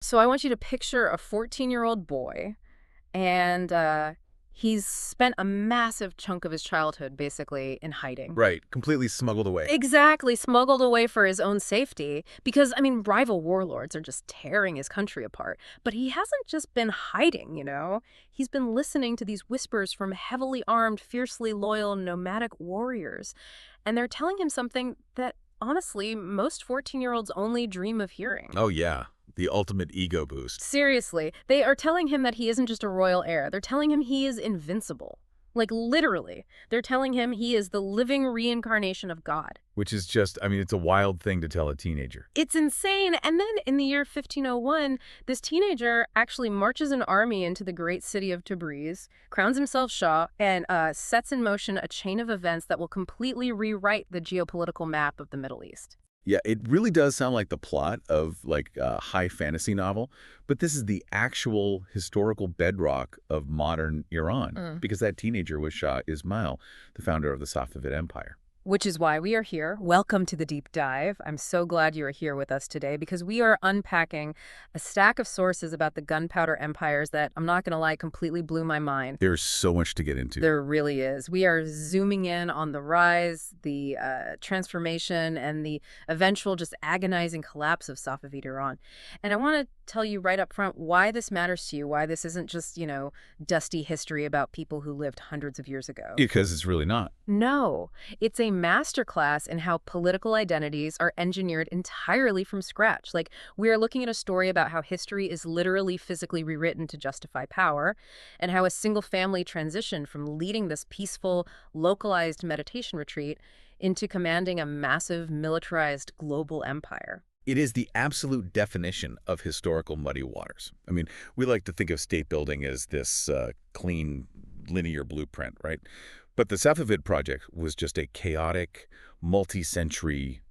So I want you to picture a 14-year-old boy, and he's spent a massive chunk of his childhood basically in hiding. Right, completely smuggled away. Exactly, smuggled away for his own safety because, I mean, rival warlords are just tearing his country apart. But he hasn't just been hiding, you know? He's been listening to these whispers from heavily armed, fiercely loyal, nomadic warriors. And they're telling him something that, honestly, most 14-year-olds only dream of hearing. Oh yeah, the ultimate ego boost. Seriously, they are telling him that he isn't just a royal heir. They're telling him he is invincible. Like, literally. They're telling him he is the living reincarnation of God. Which is just, I mean, it's a wild thing to tell a teenager. It's insane. And then in the year 1501, this teenager actually marches an army into the great city of Tabriz, crowns himself Shah, and sets in motion a chain of events that will completely rewrite the geopolitical map of the Middle East. Yeah, it really does sound like the plot of like a high fantasy novel, but this is the actual historical bedrock of modern Iran, because that teenager was Shah Ismāʿīl, the founder of the Safavid Empire. Which is why we are here. Welcome to the deep dive. I'm so glad you are here with us today because we are unpacking a stack of sources about the Gunpowder Empires that, I'm not going to lie, completely blew my mind. There's so much to get into. There really is. We are zooming in on the rise, the transformation, and the eventual just agonizing collapse of Safavid Iran. And I want to tell you right up front why this matters to you, why this isn't just, you know, dusty history about people who lived hundreds of years ago. Because it's really not. No, it's a masterclass in how political identities are engineered entirely from scratch. Like, we are looking at a story about how history is literally physically rewritten to justify power, and how a single family transitioned from leading this peaceful, localized meditation retreat into commanding a massive, militarized global empire. It is the absolute definition of historical muddy waters. I mean, we like to think of state building as this clean, linear blueprint, right? But the Safavid project was just a chaotic, multi-century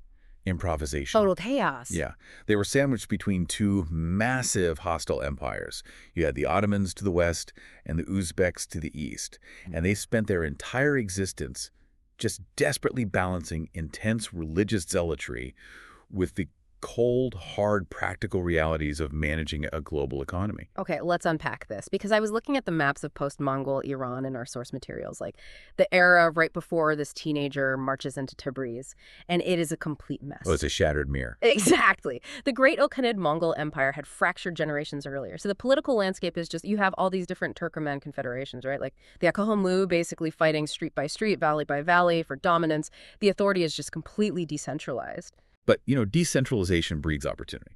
improvisation. Total chaos. Yeah. They were sandwiched between two massive hostile empires. You had the Ottomans to the west and the Uzbeks to the east. And they spent their entire existence just desperately balancing intense religious zealotry with the cold, hard, practical realities of managing a global economy. Okay, let's unpack this, because I was looking at the maps of post-Mongol Iran in our source materials, like the era right before this teenager marches into Tabriz, and it is a complete mess. Oh, it's a shattered mirror. Exactly. The Great Ilkhanid Mongol Empire had fractured generations earlier. So the political landscape is just, you have all these different Turkoman confederations, right? Like the Akahamlu basically fighting street by street, valley by valley for dominance. The authority is just completely decentralized. But, you know, decentralization breeds opportunity.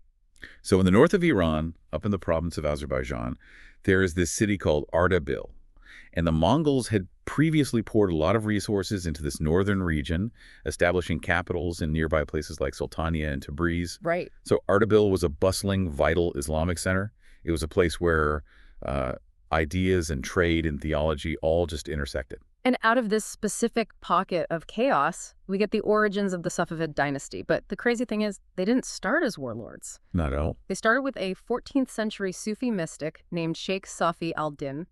So in the north of Iran, up in the province of Azerbaijan, there is this city called Ardabīl. And the Mongols had previously poured a lot of resources into this northern region, establishing capitals in nearby places like Sultania and Tabriz. Right. So Ardabīl was a bustling, vital Islamic center. It was a place where ideas and trade and theology all just intersected. And out of this specific pocket of chaos, we get the origins of the Safavid dynasty. But the crazy thing is, they didn't start as warlords. Not at all. They started with a 14th century Sufi mystic named Sheikh Safi al-Din,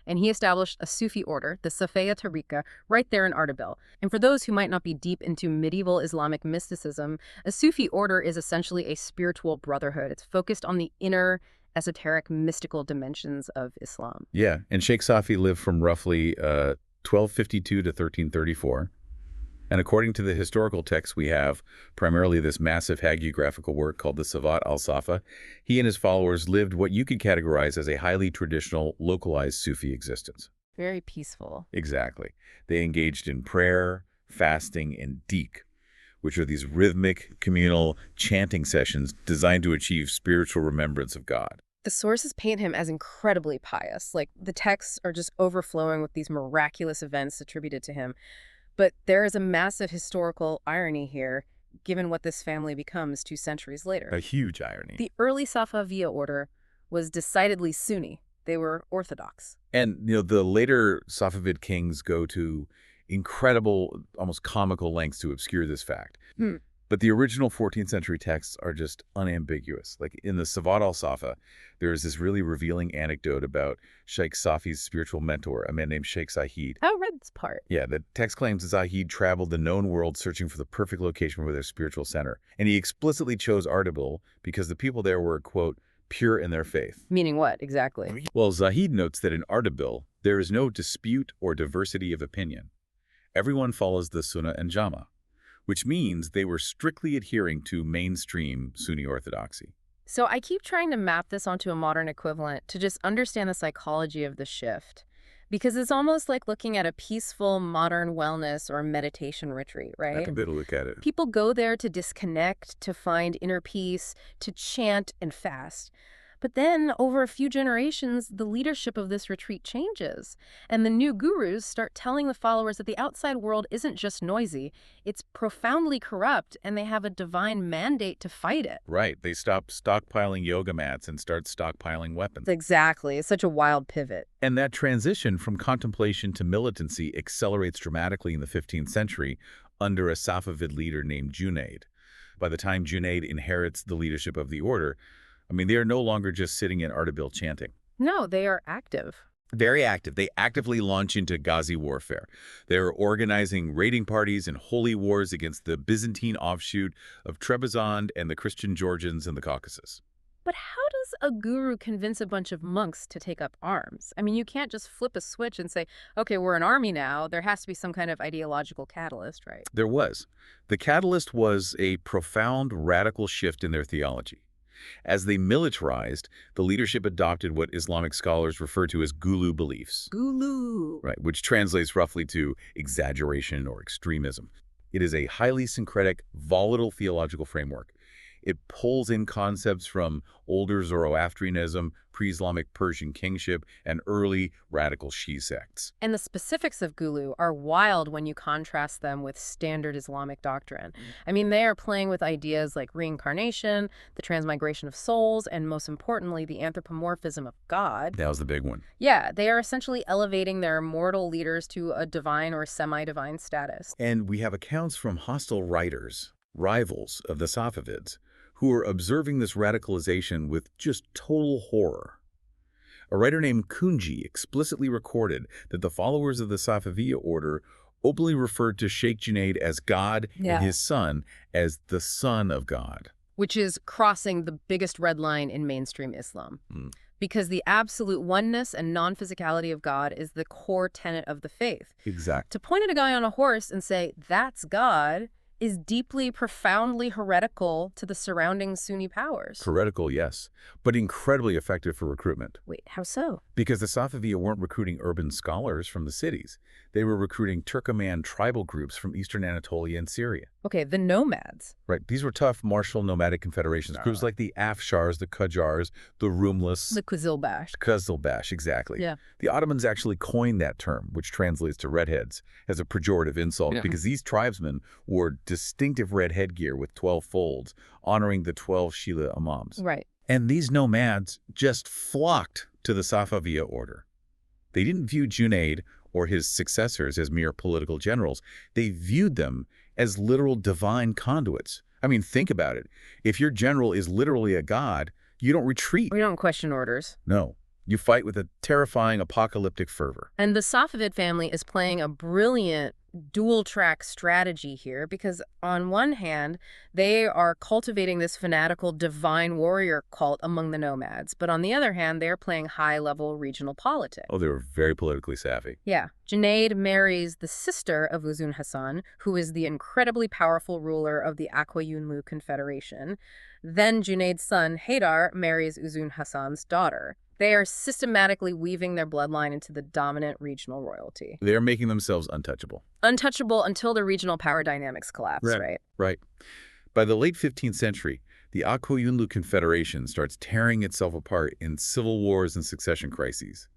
and he established a Sufi order, the Safaya Tariqa, right there in Ardabīl. And for those who might not be deep into medieval Islamic mysticism, a Sufi order is essentially a spiritual brotherhood. It's focused on the inner, esoteric, mystical dimensions of Islam. Yeah, and Sheikh Safi lived from roughly 1252 to 1334. And according to the historical texts we have, primarily this massive hagiographical work called the Savat al-Safa, he and his followers lived what you could categorize as a highly traditional, localized Sufi existence. Very peaceful. Exactly. They engaged in prayer, fasting, and deek, which are these rhythmic, communal chanting sessions designed to achieve spiritual remembrance of God. The sources paint him as incredibly pious. Like, the texts are just overflowing with these miraculous events attributed to him. But there is a massive historical irony here, given what this family becomes 2 centuries later. A huge irony. The early Safaviya order was decidedly Sunni. They were Orthodox. And, you know, the later Safavid kings go to incredible, almost comical lengths to obscure this fact. But the original 14th century texts are just unambiguous. Like in the Savat al-Safa, there is this really revealing anecdote about Sheikh Safi's spiritual mentor, a man named Sheikh Zahid. I read this part. Yeah, the text claims that Zahid traveled the known world searching for the perfect location for their spiritual center. And he explicitly chose Ardabīl because the people there were, quote, pure in their faith. Meaning what, exactly? Well, Zahid notes that in Ardabīl, there is no dispute or diversity of opinion. Everyone follows the Sunnah and Jama, which means they were strictly adhering to mainstream Sunni orthodoxy. So I keep trying to map this onto a modern equivalent to just understand the psychology of the shift. Because it's almost like looking at a peaceful modern wellness or meditation retreat, right? That's a good look at it. People go there to disconnect, to find inner peace, to chant and fast. But then, over a few generations, the leadership of this retreat changes. And the new gurus start telling the followers that the outside world isn't just noisy, it's profoundly corrupt, and they have a divine mandate to fight it. Right. They stop stockpiling yoga mats and start stockpiling weapons. Exactly. It's such a wild pivot. And that transition from contemplation to militancy accelerates dramatically in the 15th century under a Safavid leader named Junayd. By the time Junayd inherits the leadership of the order, they are no longer just sitting in Ardabīl chanting. No, they are active. Very active. They actively launch into Ghazi warfare. They're organizing raiding parties and holy wars against the Byzantine offshoot of Trebizond and the Christian Georgians in the Caucasus. But how does a guru convince a bunch of monks to take up arms? You can't just flip a switch and say, okay, we're an army now. There has to be some kind of ideological catalyst, right? There was. The catalyst was a profound radical shift in their theology. As they militarized, the leadership adopted what Islamic scholars refer to as gulu beliefs. Gulu. Right, which translates roughly to exaggeration or extremism. It is a highly syncretic, volatile theological framework. It pulls in concepts from older Zoroastrianism, pre-Islamic Persian kingship, and early radical Shia sects. And the specifics of Gulu are wild when you contrast them with standard Islamic doctrine. They are playing with ideas like reincarnation, the transmigration of souls, and most importantly, the anthropomorphism of God. That was the big one. Yeah, they are essentially elevating their mortal leaders to a divine or semi-divine status. And we have accounts from hostile writers, rivals of the Safavids, who are observing this radicalization with just total horror. A writer named Kunji explicitly recorded that the followers of the Safaviya order openly referred to Sheikh Junayd as God and his son as the Son of God. Which is crossing the biggest red line in mainstream Islam. Because the absolute oneness and non-physicality of God is the core tenet of the faith. Exactly. To point at a guy on a horse and say, that's God, is deeply, profoundly heretical to the surrounding Sunni powers. Heretical, yes, but incredibly effective for recruitment. Wait, how so? Because the Safaviya weren't recruiting urban scholars from the cities. They were recruiting Turkoman tribal groups from eastern Anatolia and Syria. Okay, the nomads. Right. These were tough martial nomadic confederations. Groups like the Afshars, the Qajars, the Rumlis. The Qizilbāsh. Qizilbāsh, exactly. Yeah. The Ottomans actually coined that term, which translates to redheads, as a pejorative insult because these tribesmen wore distinctive red headgear with 12 folds, honoring the 12 Shīla imams. Right. And these nomads just flocked to the Safaviya order. They didn't view Junayd or his successors as mere political generals. They viewed them as literal divine conduits. Think about it. If your general is literally a god, you don't retreat. We don't question orders. No. You fight with a terrifying apocalyptic fervor. And the Safavid family is playing a brilliant dual-track strategy here because on one hand, they are cultivating this fanatical divine warrior cult among the nomads. But on the other hand, they're playing high-level regional politics. Oh, they were very politically savvy. Yeah. Junayd marries the sister of Uzun Hasan, who is the incredibly powerful ruler of the Aqwa Yunlu Confederation. Then Junayd's son, Haydar, marries Uzun Hasan's daughter. They are systematically weaving their bloodline into the dominant regional royalty. They are making themselves untouchable. Untouchable until the regional power dynamics collapse, right? Right. By the late 15th century, the Aqwa Yunlu Confederation starts tearing itself apart in civil wars and succession crises.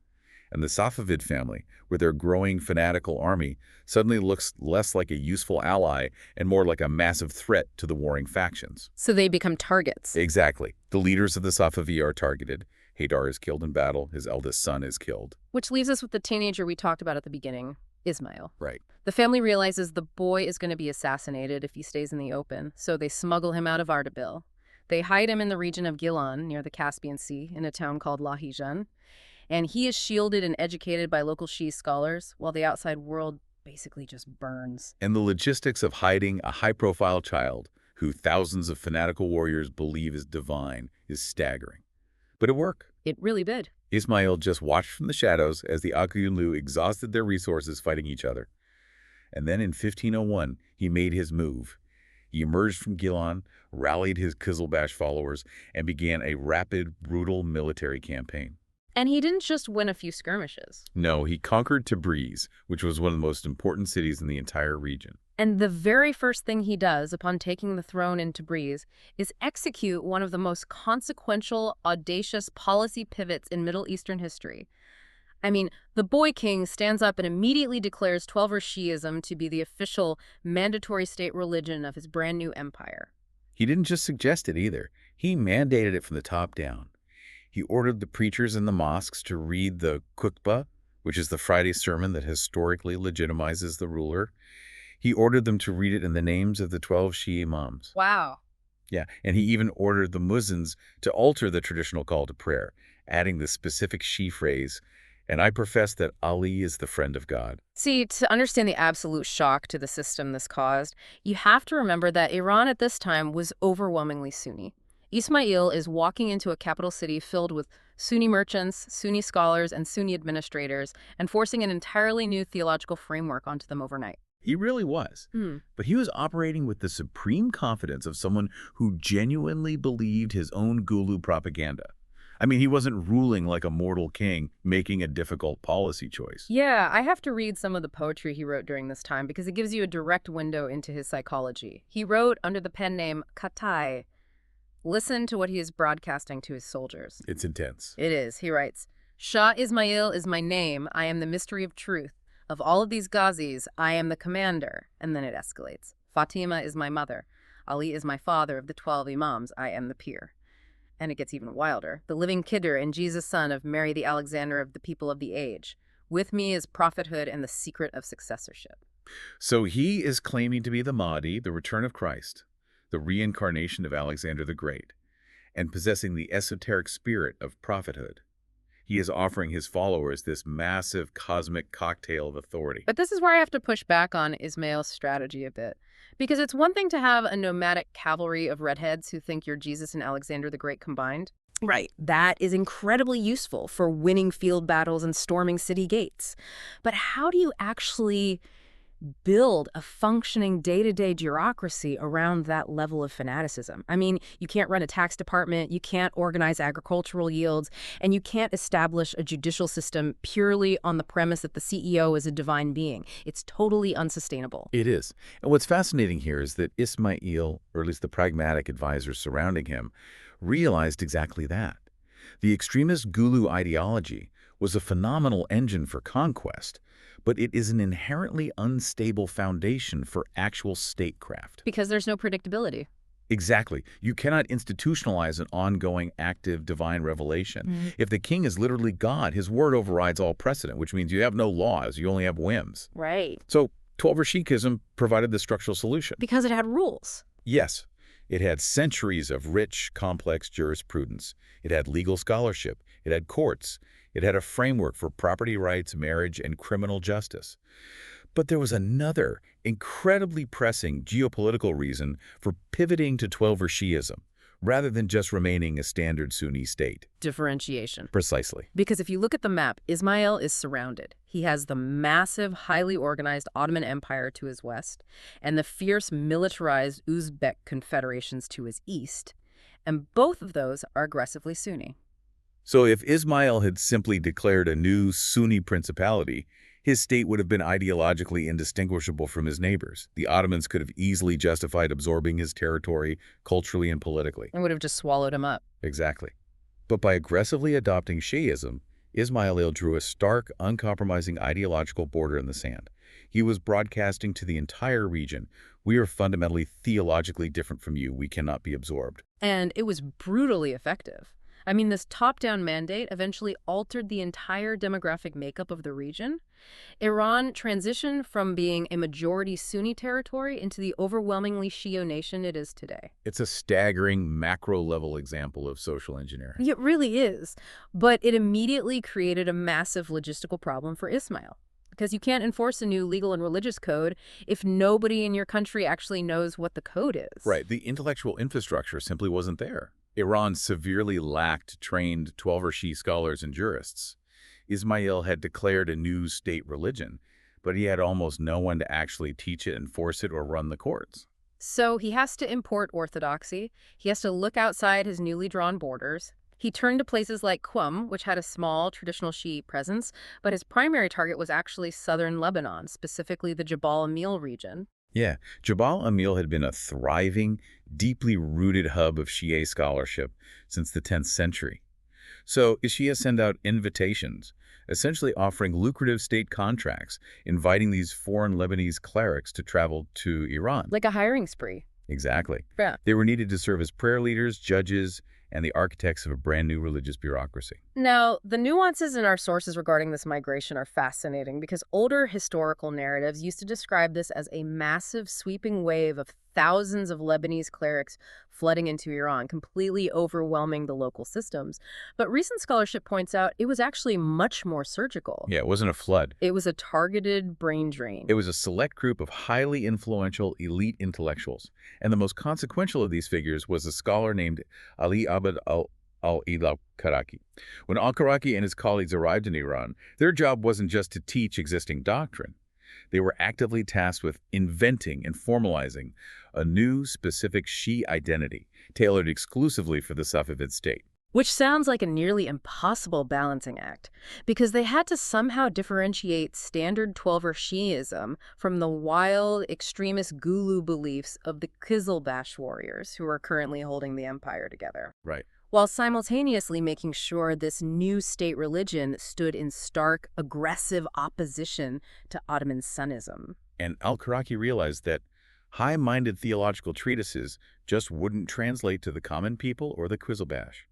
And the Safavid family, with their growing fanatical army, suddenly looks less like a useful ally and more like a massive threat to the warring factions. So they become targets. Exactly. The leaders of the Safaviya are targeted. Haydar is killed in battle. His eldest son is killed. Which leaves us with the teenager we talked about at the beginning, Ismāʿīl. Right. The family realizes the boy is going to be assassinated if he stays in the open, so they smuggle him out of Ardabīl. They hide him in the region of Gilan, near the Caspian Sea, in a town called Lahijan. And he is shielded and educated by local Shia scholars, while the outside world basically just burns. And the logistics of hiding a high-profile child who thousands of fanatical warriors believe is divine is staggering. But it worked. It really did. Ismail just watched from the shadows as the Akuyunlu exhausted their resources fighting each other. And then in 1501, he made his move. He emerged from Gilan, rallied his Qizilbāsh followers, and began a rapid, brutal military campaign. And he didn't just win a few skirmishes. No, he conquered Tabriz, which was one of the most important cities in the entire region. And the very first thing he does upon taking the throne in Tabriz is execute one of the most consequential, audacious policy pivots in Middle Eastern history. I mean, the boy king stands up and immediately declares Twelver Shiʿism to be the official, mandatory state religion of his brand new empire. He didn't just suggest it either. He mandated it from the top down. He ordered the preachers in the mosques to read the khutbah, which is the Friday sermon that historically legitimizes the ruler. He ordered them to read it in the names of the 12 Shi'i imams. Wow. Yeah, and he even ordered the muezzins to alter the traditional call to prayer, adding the specific Shi phrase, "And I profess that Ali is the friend of God." See, to understand the absolute shock to the system this caused, you have to remember that Iran at this time was overwhelmingly Sunni. Ismail is walking into a capital city filled with Sunni merchants, Sunni scholars, and Sunni administrators, and forcing an entirely new theological framework onto them overnight. He really was. But he was operating with the supreme confidence of someone who genuinely believed his own gulu propaganda. I mean, he wasn't ruling like a mortal king, making a difficult policy choice. Yeah, I have to read some of the poetry he wrote during this time because it gives you a direct window into his psychology. He wrote under the pen name Katai. Listen to what he is broadcasting to his soldiers. It's intense. It is. He writes, "Shah Ismāʿīl is my name. I am the mystery of truth. Of all of these Ghazis, I am the commander." And then it escalates. "Fatima is my mother. Ali is my father. Of the 12 imams, I am the peer." And it gets even wilder. "The living Khidr and Jesus' son of Mary the Alexander of the people of the age. With me is prophethood and the secret of successorship." So he is claiming to be the Mahdi, the return of Christ, the reincarnation of Alexander the Great, and possessing the esoteric spirit of prophethood. He is offering his followers this massive cosmic cocktail of authority. But this is where I have to push back on Ismail's strategy a bit. Because it's one thing to have a nomadic cavalry of redheads who think you're Jesus and Alexander the Great combined. Right. That is incredibly useful for winning field battles and storming city gates. But how do you actually build a functioning day-to-day bureaucracy around that level of fanaticism? I mean, you can't run a tax department, you can't organize agricultural yields, and you can't establish a judicial system purely on the premise that the CEO is a divine being. It's totally unsustainable. It is. And what's fascinating here is that Ismail, or at least the pragmatic advisors surrounding him, realized exactly that. The extremist Gulu ideology was a phenomenal engine for conquest, but it is an inherently unstable foundation for actual statecraft. Because there's no predictability. Exactly. You cannot institutionalize an ongoing, active, divine revelation. If the king is literally God, his word overrides all precedent, which means you have no laws, you only have whims. Right. So Twelver Shiĉism provided the structural solution. Because it had rules. Yes. It had centuries of rich, complex jurisprudence. It had legal scholarship. It had courts. It had a framework for property rights, marriage, and criminal justice. But there was another incredibly pressing geopolitical reason for pivoting to Twelver Shiʿism, rather than just remaining a standard Sunni state. Differentiation. Precisely. Because if you look at the map, Ismail is surrounded. He has the massive, highly organized Ottoman Empire to his west, and the fierce, militarized Uzbek confederations to his east, and both of those are aggressively Sunni. So if Ismail had simply declared a new Sunni principality, his state would have been ideologically indistinguishable from his neighbors. The Ottomans could have easily justified absorbing his territory culturally and politically. And would have just swallowed him up. Exactly. But by aggressively adopting Shi'ism, Ismail drew a stark, uncompromising ideological border in the sand. He was broadcasting to the entire region, "We are fundamentally theologically different from you. We cannot be absorbed." And it was brutally effective. I mean, this top-down mandate eventually altered the entire demographic makeup of the region. Iran transitioned from being a majority Sunni territory into the overwhelmingly Shia nation it is today. It's a staggering macro-level example of social engineering. It really is. But it immediately created a massive logistical problem for Ismail. Because you can't enforce a new legal and religious code if nobody in your country actually knows what the code is. Right. The intellectual infrastructure simply wasn't there. Iran severely lacked trained Twelver Shiʿite scholars and jurists. Ismail had declared a new state religion, but he had almost no one to actually teach it, enforce it, or run the courts. So he has to import orthodoxy. He has to look outside his newly drawn borders. He turned to places like Qum, which had a small traditional Shiite presence, but his primary target was actually southern Lebanon, specifically the Jabal Amil region. Yeah, Jabal Amil had been a thriving, deeply rooted hub of Shia scholarship since the 10th century. So Shia sent out invitations, essentially offering lucrative state contracts, inviting these foreign Lebanese clerics to travel to Iran. Like a hiring spree. Exactly. Yeah. They were needed to serve as prayer leaders, judges, and the architects of a brand new religious bureaucracy. Now, the nuances in our sources regarding this migration are fascinating because older historical narratives used to describe this as a massive sweeping wave of thousands of Lebanese clerics flooding into Iran, completely overwhelming the local systems. But recent scholarship points out it was actually much more surgical. Yeah, it wasn't a flood. It was a targeted brain drain. It was a select group of highly influential elite intellectuals. And the most consequential of these figures was a scholar named Ali Abd al-Karaki. When al-Karaki and his colleagues arrived in Iran, their job wasn't just to teach existing doctrine. They were actively tasked with inventing and formalizing a new specific Shi'i identity, tailored exclusively for the Safavid state. Which sounds like a nearly impossible balancing act, because they had to somehow differentiate standard Twelver Shi'ism from the wild, extremist Gulu beliefs of the Qizilbāsh warriors who are currently holding the empire together. Right. While simultaneously making sure this new state religion stood in stark, aggressive opposition to Ottoman Sunnism. And al-Karaki realized that high-minded theological treatises just wouldn't translate to the common people or the Qizilbāsh.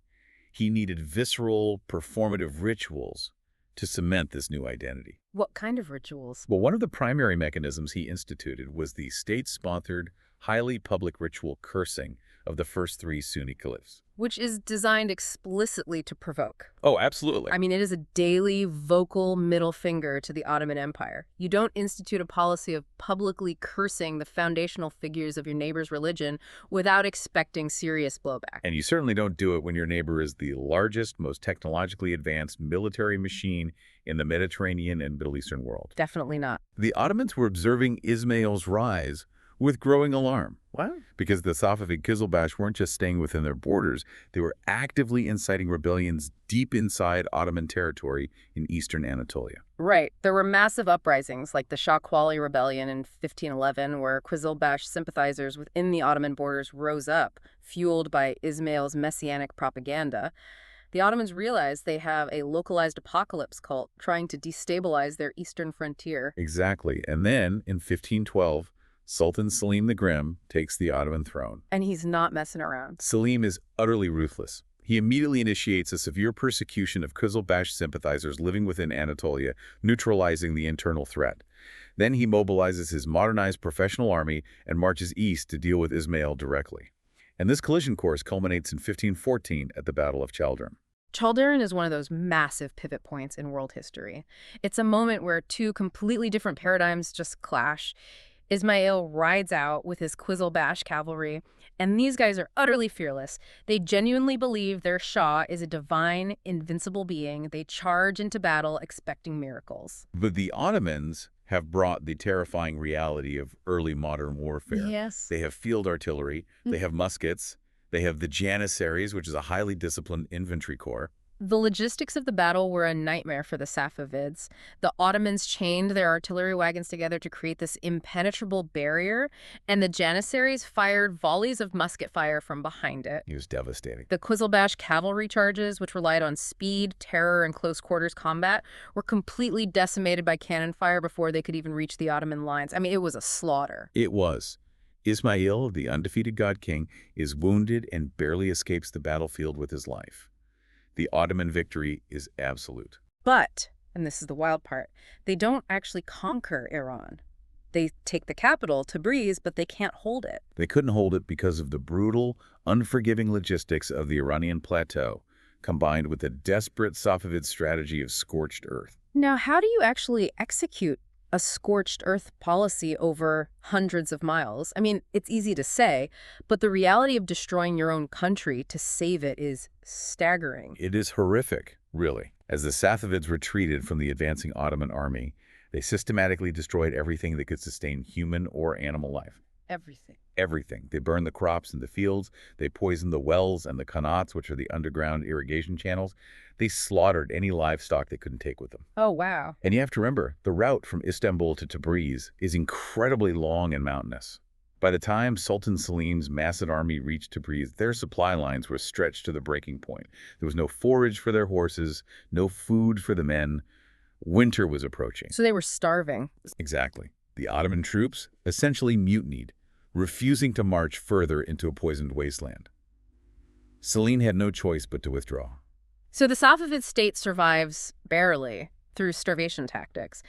He needed visceral, performative rituals to cement this new identity. What kind of rituals? Well, one of the primary mechanisms he instituted was the state-sponsored, highly public ritual cursing of the first three Sunni caliphs. Which is designed explicitly to provoke. Oh, absolutely. I mean, it is a daily, vocal middle finger to the Ottoman Empire. You don't institute a policy of publicly cursing the foundational figures of your neighbor's religion without expecting serious blowback. And you certainly don't do it when your neighbor is the largest, most technologically advanced military machine in the Mediterranean and Middle Eastern world. Definitely not. The Ottomans were observing Ismail's rise with growing alarm. What? Because the Safavid Qizilbāsh weren't just staying within their borders, they were actively inciting rebellions deep inside Ottoman territory in eastern Anatolia. Right. There were massive uprisings like the Shah Rebellion in 1511, where Qizilbāsh sympathizers within the Ottoman borders rose up, fueled by Ismail's messianic propaganda. The Ottomans realized they have a localized apocalypse cult trying to destabilize their eastern frontier. Exactly. And then, in 1512, Sultan Selim the Grim takes the Ottoman throne. And he's not messing around. Selim is utterly ruthless. He immediately initiates a severe persecution of Qizilbāsh sympathizers living within Anatolia, neutralizing the internal threat. Then he mobilizes his modernized professional army and marches east to deal with Ismail directly. And this collision course culminates in 1514 at the Battle of Chaldiran. Chaldiran is one of those massive pivot points in world history. It's a moment where two completely different paradigms just clash. Ismail rides out with his Qizilbāsh cavalry, and these guys are utterly fearless. They genuinely believe their Shah is a divine, invincible being. They charge into battle expecting miracles. But the Ottomans have brought the terrifying reality of early modern warfare. Yes. They have field artillery, they have muskets, they have the Janissaries, which is a highly disciplined infantry corps. The logistics of the battle were a nightmare for the Safavids. The Ottomans chained their artillery wagons together to create this impenetrable barrier, and the Janissaries fired volleys of musket fire from behind it. It was devastating. The Qizilbāsh cavalry charges, which relied on speed, terror, and close-quarters combat, were completely decimated by cannon fire before they could even reach the Ottoman lines. I mean, it was a slaughter. It was. Ismail, the undefeated god king, is wounded and barely escapes the battlefield with his life. The Ottoman victory is absolute. But, and this is the wild part, they don't actually conquer Iran. They take the capital, Tabriz, but they can't hold it. They couldn't hold it because of the brutal, unforgiving logistics of the Iranian plateau, combined with the desperate Safavid strategy of scorched earth. Now, how do you actually execute a scorched earth policy over hundreds of miles. I mean, it's easy to say, but the reality of destroying your own country to save it is staggering. It is horrific, really. As the Safavids retreated from the advancing Ottoman army, they systematically destroyed everything that could sustain human or animal life. Everything. Everything. They burned the crops in the fields. They poisoned the wells and the qanats, which are the underground irrigation channels. They slaughtered any livestock they couldn't take with them. Oh, wow. And you have to remember, the route from Istanbul to Tabriz is incredibly long and mountainous. By the time Sultan Selim's massive army reached Tabriz, their supply lines were stretched to the breaking point. There was no forage for their horses, no food for the men. Winter was approaching. So they were starving. Exactly. The Ottoman troops essentially mutinied, refusing to march further into a poisoned wasteland. Selim had no choice but to withdraw. So the Safavid state survives barely through starvation tactics.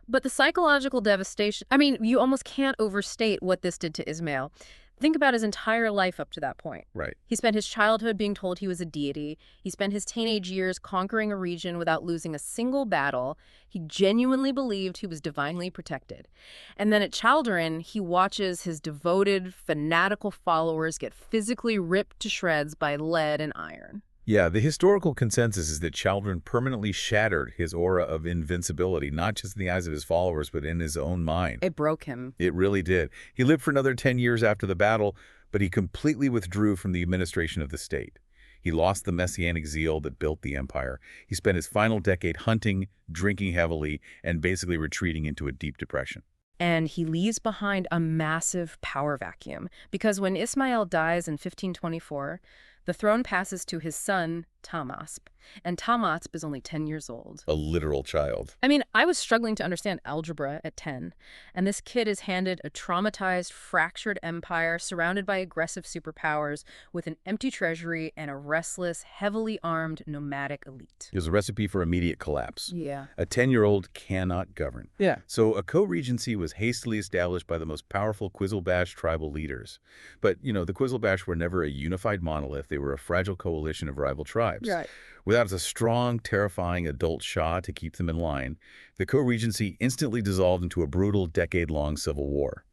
But the psychological devastation, I mean, you almost can't overstate what this did to Ismail. Think about his entire life up to that point. Right. He spent his childhood being told he was a deity. He spent his teenage years conquering a region without losing a single battle. He genuinely believed he was divinely protected. And then at Chalderan, he watches his devoted, fanatical followers get physically ripped to shreds by lead and iron. Yeah, the historical consensus is that Chalderan permanently shattered his aura of invincibility, not just in the eyes of his followers, but in his own mind. It broke him. It really did. He lived for another 10 years after the battle, but he completely withdrew from the administration of the state. He lost the messianic zeal that built the empire. He spent his final decade hunting, drinking heavily, and basically retreating into a deep depression. And he leaves behind a massive power vacuum, because when Ismail dies in 1524, the throne passes to his son, Tahmāsp, and Tahmāsp is only 10 years old. A literal child. I mean, I was struggling to understand algebra at 10, and this kid is handed a traumatized, fractured empire surrounded by aggressive superpowers with an empty treasury and a restless, heavily armed nomadic elite. It was a recipe for immediate collapse. Yeah. A 10-year-old cannot govern. Yeah. So a co-regency was hastily established by the most powerful Qizilbāsh tribal leaders. But, the Qizilbāsh were never a unified monolith. They were a fragile coalition of rival tribes. Right. Without a strong, terrifying adult Shah to keep them in line, the co-regency instantly dissolved into a brutal, decade-long civil war.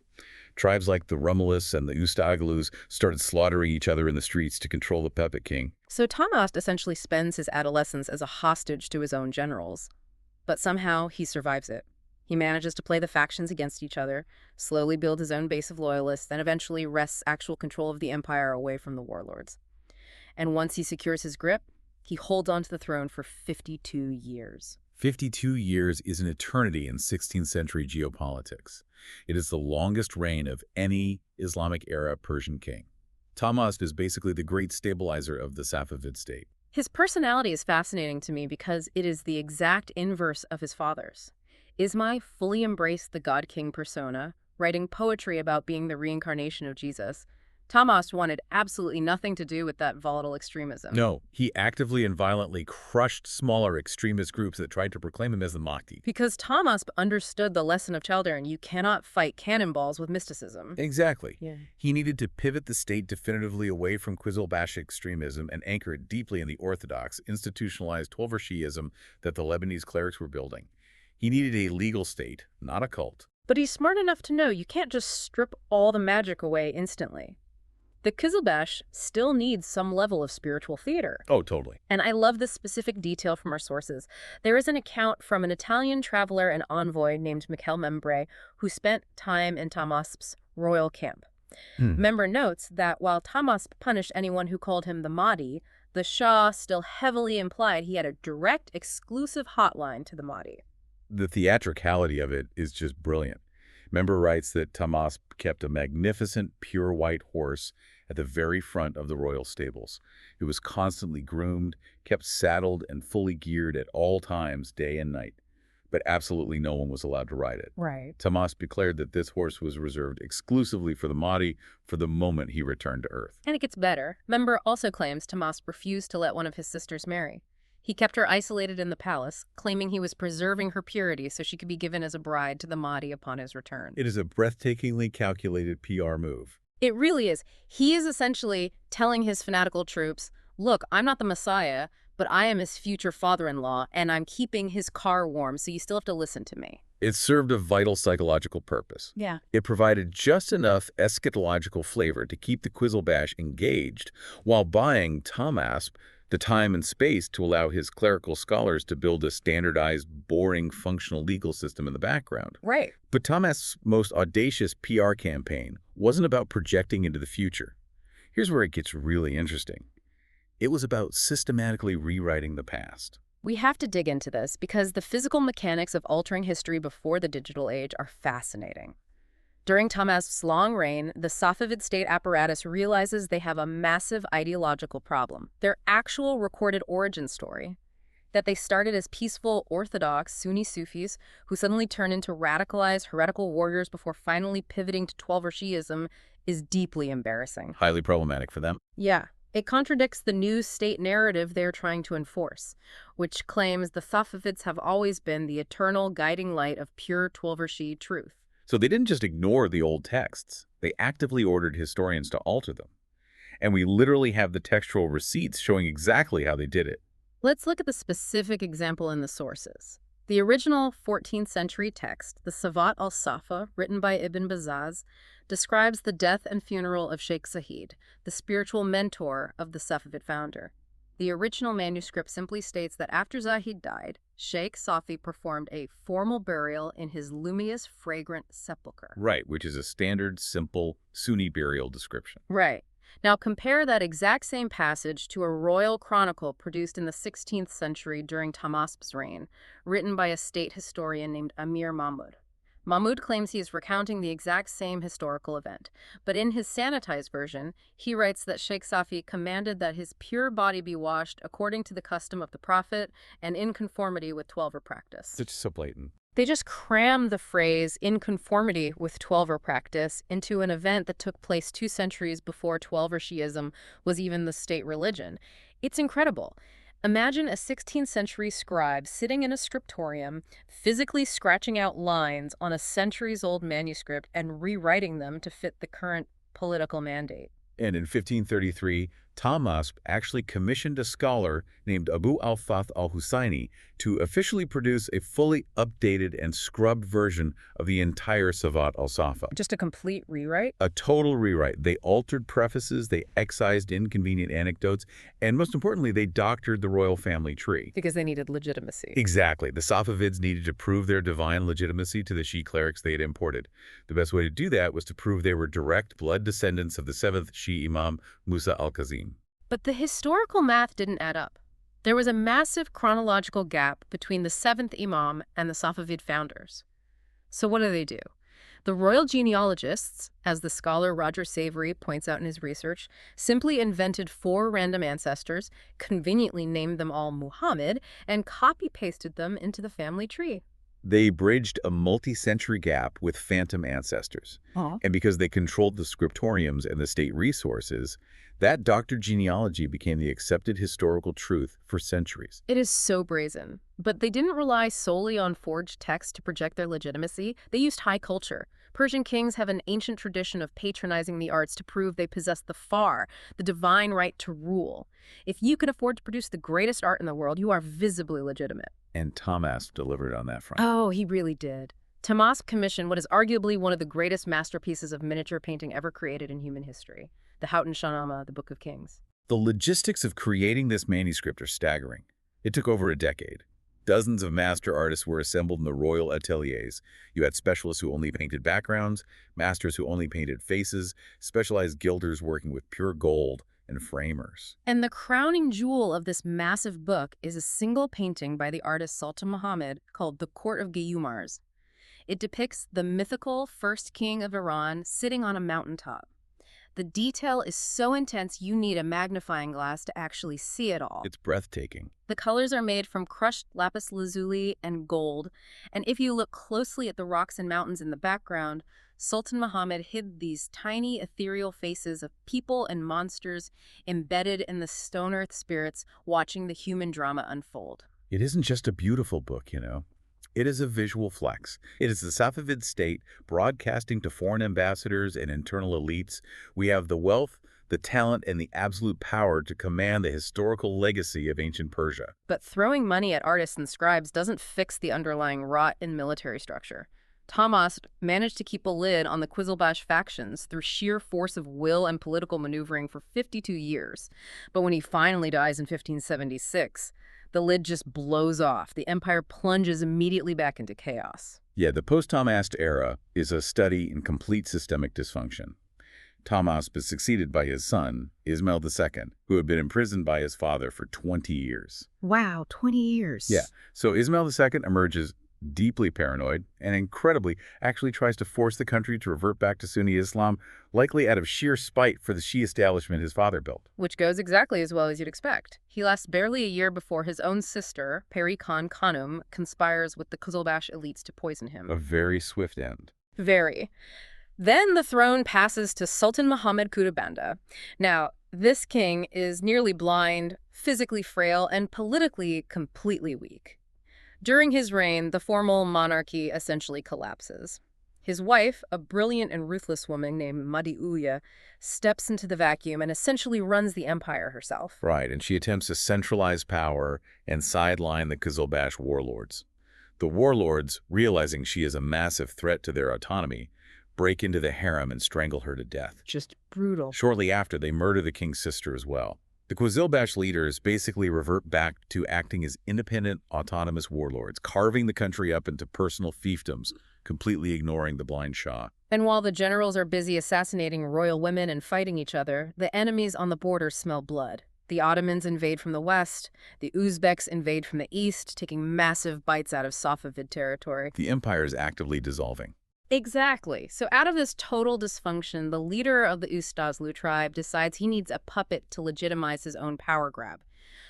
Tribes like the Rumelists and the Ustagalus started slaughtering each other in the streets to control the puppet king. So Tahmāsp essentially spends his adolescence as a hostage to his own generals. But somehow he survives it. He manages to play the factions against each other, slowly build his own base of loyalists, and eventually wrests actual control of the empire away from the warlords. And once he secures his grip, he holds onto the throne for 52 years. 52 years is an eternity in 16th century geopolitics. It is the longest reign of any Islamic-era Persian king. Tahmāsp is basically the great stabilizer of the Safavid state. His personality is fascinating to me because it is the exact inverse of his father's. Ismail fully embraced the god-king persona, writing poetry about being the reincarnation of Jesus. Tahmāsp wanted absolutely nothing to do with that volatile extremism. No, he actively and violently crushed smaller extremist groups that tried to proclaim him as the Mahdi. Because Tahmāsp understood the lesson of Chalderan, you cannot fight cannonballs with mysticism. Exactly. Yeah. He needed to pivot the state definitively away from Qizilbāsh extremism and anchor it deeply in the orthodox, institutionalized Twelver Shiʿism that the Lebanese clerics were building. He needed a legal state, not a cult. But he's smart enough to know you can't just strip all the magic away instantly. The Qizilbāsh still needs some level of spiritual theater. Oh, totally. And I love this specific detail from our sources. There is an account from an Italian traveler and envoy named Michele Membre who spent time in Tahmāsp's royal camp. Membre notes that while Tahmāsp punished anyone who called him the Mahdi, the Shah still heavily implied he had a direct, exclusive hotline to the Mahdi. The theatricality of it is just brilliant. Membre writes that Tahmāsp kept a magnificent, pure white horse at the very front of the royal stables. It was constantly groomed, kept saddled, and fully geared at all times, day and night. But absolutely no one was allowed to ride it. Right. Tahmāsp declared that this horse was reserved exclusively for the Mahdi for the moment he returned to Earth. And it gets better. Membre also claims Tahmāsp refused to let one of his sisters marry. He kept her isolated in the palace, claiming he was preserving her purity so she could be given as a bride to the Mahdi upon his return. It is a breathtakingly calculated PR move. It really is. He is essentially telling his fanatical troops, look, I'm not the Messiah, but I am his future father-in-law, and I'm keeping his car warm, so you still have to listen to me. It served a vital psychological purpose. Yeah. It provided just enough eschatological flavor to keep the Qizilbāsh engaged while buying Tahmāsp the time and space to allow his clerical scholars to build a standardized, boring, functional legal system in the background. Right. But Tahmasp's most audacious PR campaign wasn't about projecting into the future. Here's where it gets really interesting. It was about systematically rewriting the past. We have to dig into this because the physical mechanics of altering history before the digital age are fascinating. During Tahmasp's long reign, the Safavid state apparatus realizes they have a massive ideological problem. Their actual recorded origin story, that they started as peaceful, orthodox Sunni Sufis who suddenly turn into radicalized, heretical warriors before finally pivoting to Twelver Shiʿism, is deeply embarrassing. Highly problematic for them. Yeah. It contradicts the new state narrative they're trying to enforce, which claims the Safavids have always been the eternal guiding light of pure Twelver Shi'i truth. So they didn't just ignore the old texts. They actively ordered historians to alter them. And we literally have the textual receipts showing exactly how they did it. Let's look at the specific example in the sources. The original 14th century text, the Savat al-Safa, written by Ibn Bazaz, describes the death and funeral of Sheikh Zahid, the spiritual mentor of the Safavid founder. The original manuscript simply states that after Zahid died, Sheikh Safi performed a formal burial in his luminous, fragrant sepulchre. Right, which is a standard, simple Sunni burial description. Right. Now compare that exact same passage to a royal chronicle produced in the 16th century during Tahmasp's reign, written by a state historian named Amir Mahmud. Mahmud claims he is recounting the exact same historical event, but in his sanitized version, he writes that Sheikh Safi commanded that his pure body be washed according to the custom of the Prophet and in conformity with Twelver practice. It's so blatant. They just crammed the phrase in conformity with Twelver practice into an event that took place 2 centuries before Twelver Shi'ism was even the state religion. It's incredible. Imagine a 16th century scribe sitting in a scriptorium, physically scratching out lines on a centuries-old manuscript and rewriting them to fit the current political mandate. And in 1533, Tahmasp actually commissioned a scholar named Abu al-Fath al-Husayni to officially produce a fully updated and scrubbed version of the entire Savat al-Safa. Just a complete rewrite? A total rewrite. They altered prefaces, they excised inconvenient anecdotes, and most importantly, they doctored the royal family tree. Because they needed legitimacy. Exactly. The Safavids needed to prove their divine legitimacy to the Shi'i clerics they had imported. The best way to do that was to prove they were direct blood descendants of the 7th Shi'i Imam, Musa al-Kazim. But the historical math didn't add up. There was a massive chronological gap between the 7th Imam and the Safavid founders. So what do? The royal genealogists, as the scholar Roger Savory points out in his research, simply invented 4 random ancestors, conveniently named them all Muhammad, and copy-pasted them into the family tree. They bridged a multi-century gap with phantom ancestors. And because they controlled the scriptoriums and the state resources, that doctored genealogy became the accepted historical truth for centuries. It is so brazen. But they didn't rely solely on forged text to project their legitimacy. They used high culture. Persian kings have an ancient tradition of patronizing the arts to prove they possess the divine right to rule. If you can afford to produce the greatest art in the world, you are visibly legitimate. And Tahmasp delivered on that front. Oh, he really did. Tahmasp commissioned what is arguably one of the greatest masterpieces of miniature painting ever created in human history, the Shah-nama, the Book of Kings. The logistics of creating this manuscript are staggering. It took over a decade. Dozens of master artists were assembled in the royal ateliers. You had specialists who only painted backgrounds, masters who only painted faces, specialized gilders working with pure gold, and framers. And the crowning jewel of this massive book is a single painting by the artist Sultan Muhammad called The Court of Guyaumars. It depicts the mythical first king of Iran sitting on a mountaintop. The detail is so intense you need a magnifying glass to actually see it all. It's breathtaking. The colors are made from crushed lapis lazuli and gold, and if you look closely at the rocks and mountains in the background, Sultan Muhammad hid these tiny ethereal faces of people and monsters embedded in the stone earth spirits watching the human drama unfold. It isn't just a beautiful book, you know. It is a visual flex. It is the Safavid state broadcasting to foreign ambassadors and internal elites. We have the wealth, the talent and the absolute power to command the historical legacy of ancient Persia. But throwing money at artists and scribes doesn't fix the underlying rot in military structure. Tahmāsp managed to keep a lid on the Qizilbāsh factions through sheer force of will and political maneuvering for 52 years. But when he finally dies in 1576, the lid just blows off. The empire plunges immediately back into chaos. Yeah, the post-Tahmāsp era is a study in complete systemic dysfunction. Tahmāsp is succeeded by his son, Ismāʿīl II, who had been imprisoned by his father for 20 years. Wow, 20 years. Yeah, so Ismāʿīl II emerges deeply paranoid and incredibly actually tries to force the country to revert back to Sunni Islam, likely out of sheer spite for the Shia establishment his father built. Which goes exactly as well as you'd expect. He lasts barely a year before his own sister, Peri Khan Khanum, conspires with the Qizilbāsh elites to poison him. A very swift end. Very. Then the throne passes to Sultan Muhammad Qutbanda. Now, this king is nearly blind, physically frail, and politically completely weak. During his reign, the formal monarchy essentially collapses. His wife, a brilliant and ruthless woman named Madi'uya, steps into the vacuum and essentially runs the empire herself. Right, and she attempts to centralize power and sideline the Qizilbāsh warlords. The warlords, realizing she is a massive threat to their autonomy, break into the harem and strangle her to death. Just brutal. Shortly after, they murder the king's sister as well. The Qizilbāsh leaders basically revert back to acting as independent, autonomous warlords, carving the country up into personal fiefdoms, completely ignoring the blind Shah. And while the generals are busy assassinating royal women and fighting each other, the enemies on the border smell blood. The Ottomans invade from the west, the Uzbeks invade from the east, taking massive bites out of Safavid territory. The empire is actively dissolving. Exactly. So out of this total dysfunction, the leader of the Ustazlu tribe decides he needs a puppet to legitimize his own power grab.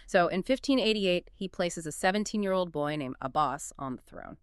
So in 1588, he places a 17-year-old boy named ʿAbbās on the throne.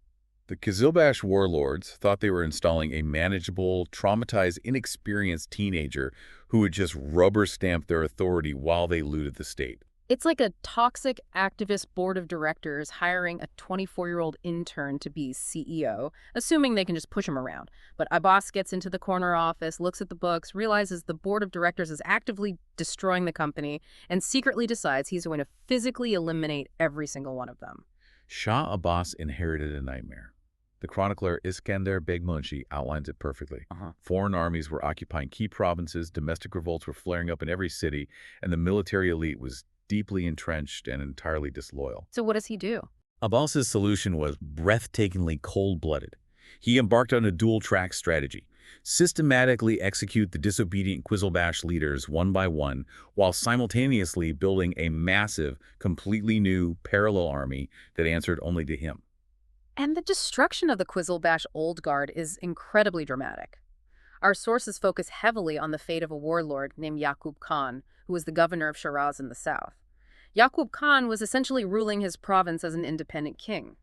The Qizilbāsh warlords thought they were installing a manageable, traumatized, inexperienced teenager who would just rubber stamp their authority while they looted the state. It's like a toxic activist board of directors hiring a 24-year-old intern to be CEO, assuming they can just push him around. But ʿAbbās gets into the corner office, looks at the books, realizes the board of directors is actively destroying the company, and secretly decides he's going to physically eliminate every single one of them. Shah Abbas inherited a nightmare. The chronicler Iskandar Begmunshi outlines it perfectly. Foreign armies were occupying key provinces, domestic revolts were flaring up in every city, and the military elite was deeply entrenched and entirely disloyal. So what does he do? Abbas's solution was breathtakingly cold-blooded. He embarked on a dual-track strategy: systematically execute the disobedient Qizilbāsh leaders one by one, while simultaneously building a massive, completely new parallel army that answered only to him. And the destruction of the Qizilbāsh Old Guard is incredibly dramatic. Our sources focus heavily on the fate of a warlord named Yaqub Khan, who was the governor of Shiraz in the south. Yaqub Khan was essentially ruling his province as an independent king.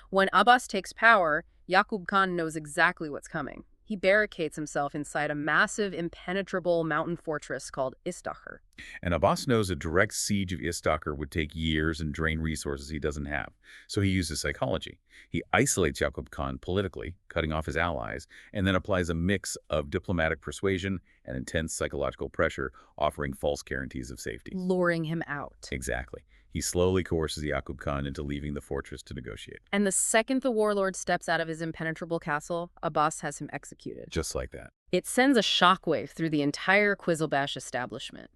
When Abbas takes power, Yaqub Khan knows exactly what's coming. He barricades himself inside a massive, impenetrable mountain fortress called Istakhr. And Abbas knows a direct siege of Istakhr would take years and drain resources he doesn't have. So he uses psychology. He isolates Yaqub Khan politically, cutting off his allies, and then applies a mix of diplomatic persuasion and intense psychological pressure, offering false guarantees of safety. Luring him out. Exactly. He slowly coerces Yaqub Khan into leaving the fortress to negotiate. And the second the warlord steps out of his impenetrable castle, Abbas has him executed. Just like that. It sends a shockwave through the entire Qizilbāsh establishment.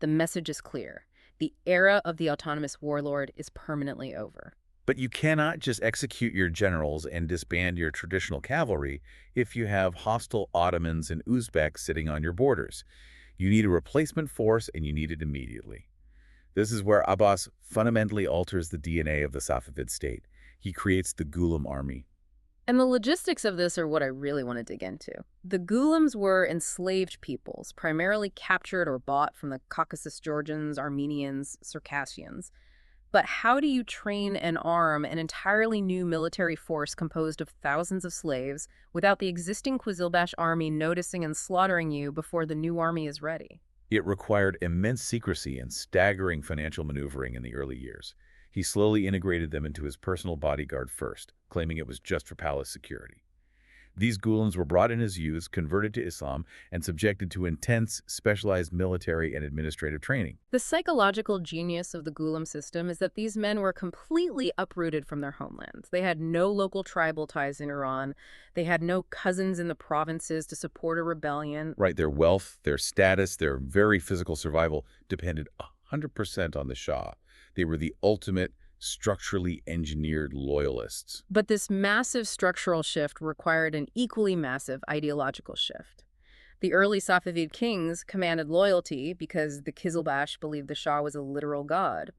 The message is clear. The era of the autonomous warlord is permanently over. But you cannot just execute your generals and disband your traditional cavalry if you have hostile Ottomans and Uzbeks sitting on your borders. You need a replacement force, and you need it immediately. This is where Abbas fundamentally alters the DNA of the Safavid state. He creates the Ghulām army. And the logistics of this are what I really want to dig into. The Ghulams were enslaved peoples, primarily captured or bought from the Caucasus Georgians, Armenians, Circassians. But how do you train and arm an entirely new military force composed of thousands of slaves without the existing Qizilbāsh army noticing and slaughtering you before the new army is ready? It required immense secrecy and staggering financial maneuvering in the early years. He slowly integrated them into his personal bodyguard first, claiming it was just for palace security. These ghulams were brought in as youths, converted to Islam, and subjected to intense, specialized military and administrative training. The psychological genius of the Ghulam system is that these men were completely uprooted from their homelands. They had no local tribal ties in Iran. They had no cousins in the provinces to support a rebellion. Right, their wealth, their status, their very physical survival depended 100% on the Shah. They were the ultimate structurally engineered loyalists. But this massive structural shift required an equally massive ideological shift. The early Safavid kings commanded loyalty because the Qizilbāsh believed the Shah was a literal god.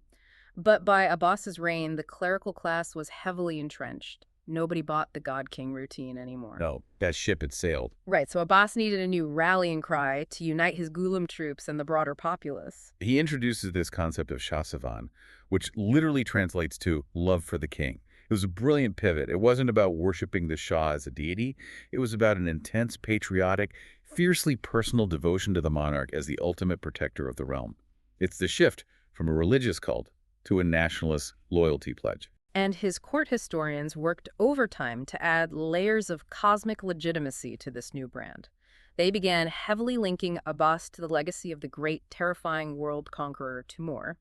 But by Abbas's reign, the clerical class was heavily entrenched. Nobody bought the god-king routine anymore. No, that ship had sailed. Right, so Abbas needed a new rallying cry to unite his Ghulam troops and the broader populace. He introduces this concept of Shah Savan, which literally translates to love for the king. It was a brilliant pivot. It wasn't about worshiping the Shah as a deity. It was about an intense, patriotic, fiercely personal devotion to the monarch as the ultimate protector of the realm. It's the shift from a religious cult to a nationalist loyalty pledge. And his court historians worked overtime to add layers of cosmic legitimacy to this new brand. They began heavily linking Abbas to the legacy of the great, terrifying world conqueror Timur.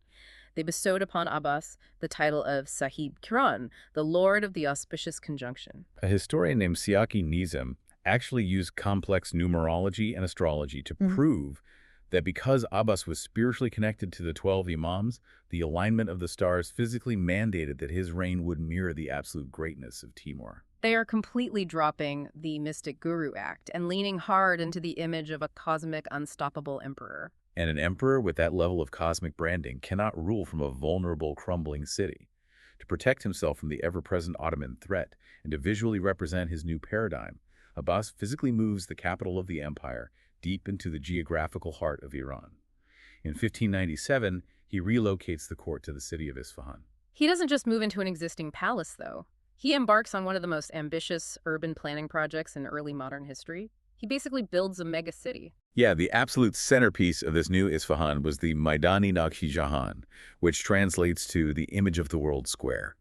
They bestowed upon Abbas the title of Sahib Kiran, the Lord of the Auspicious Conjunction. A historian named Siaki Nizam actually used complex numerology and astrology to prove that because Abbas was spiritually connected to the 12 imams, the alignment of the stars physically mandated that his reign would mirror the absolute greatness of Timur. They are completely dropping the mystic guru act and leaning hard into the image of a cosmic, unstoppable emperor. And an emperor with that level of cosmic branding cannot rule from a vulnerable, crumbling city. To protect himself from the ever-present Ottoman threat and to visually represent his new paradigm, Abbas physically moves the capital of the empire deep into the geographical heart of Iran. In 1597, he relocates the court to the city of Isfahan. He doesn't just move into an existing palace, though. He embarks on one of the most ambitious urban planning projects in early modern history. He basically builds a megacity. Yeah, the absolute centerpiece of this new Isfahan was the Maidani Naqsh Jahan, which translates to the image of the world square.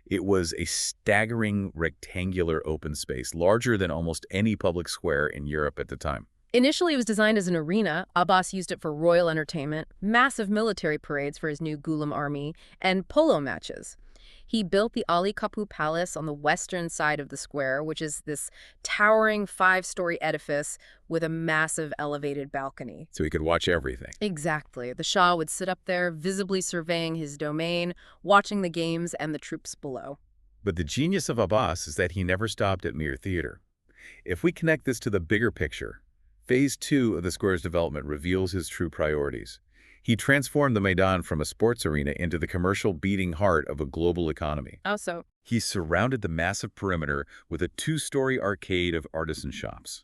It was a staggering rectangular open space, larger than almost any public square in Europe at the time. Initially, it was designed as an arena. Abbas used it for royal entertainment, massive military parades for his new Ghulam army, and polo matches. He built the Ali Kapı Palace on the western side of the square, which is this towering 5-story edifice with a massive elevated balcony. So he could watch everything. Exactly. The Shah would sit up there, visibly surveying his domain, watching the games and the troops below. But the genius of Abbas is that he never stopped at mere theater. If we connect this to the bigger picture, Phase 2 of the square's development reveals his true priorities. He transformed the Maidan from a sports arena into the commercial beating heart of a global economy. Also, He surrounded the massive perimeter with a 2-story arcade of artisan shops.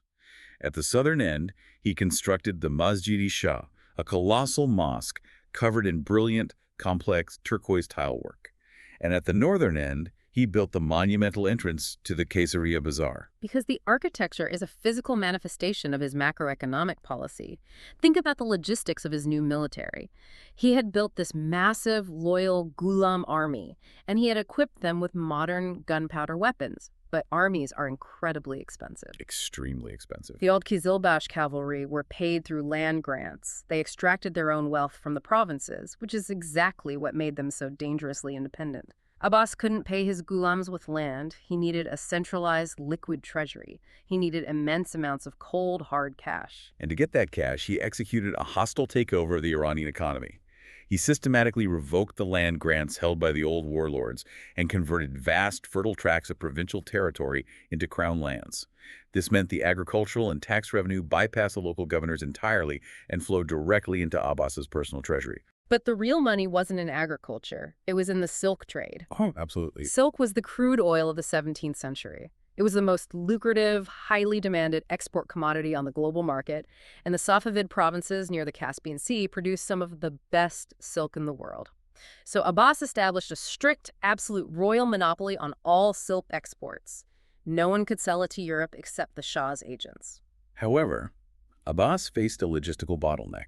At the southern end, he constructed the Masjid-i-Shah, a colossal mosque covered in brilliant, complex turquoise tile work. And at the northern end, he built the monumental entrance to the Caesarea Bazaar. because the architecture is a physical manifestation of his macroeconomic policy. Think about the logistics of his new military. He had built this massive, loyal Ghulam army, and he had equipped them with modern gunpowder weapons. But armies are incredibly expensive. Extremely expensive. The old Qizilbāsh cavalry were paid through land grants. They extracted their own wealth from the provinces, which is exactly what made them so dangerously independent. Abbas couldn't pay his ghulams with land. He needed a centralized liquid treasury. He needed immense amounts of cold, hard cash. And to get that cash, he executed a hostile takeover of the Iranian economy. He systematically revoked the land grants held by the old warlords and converted vast, fertile tracts of provincial territory into crown lands. This meant the agricultural and tax revenue bypassed the local governors entirely and flowed directly into Abbas's personal treasury. But the real money wasn't in agriculture. It was in the silk trade. Oh, absolutely. Silk was the crude oil of the 17th century. It was the most lucrative, highly demanded export commodity on the global market, and the Safavid provinces near the Caspian Sea produced some of the best silk in the world. So Abbas established a strict, absolute royal monopoly on all silk exports. No one could sell it to Europe except the Shah's agents. However, Abbas faced a logistical bottleneck.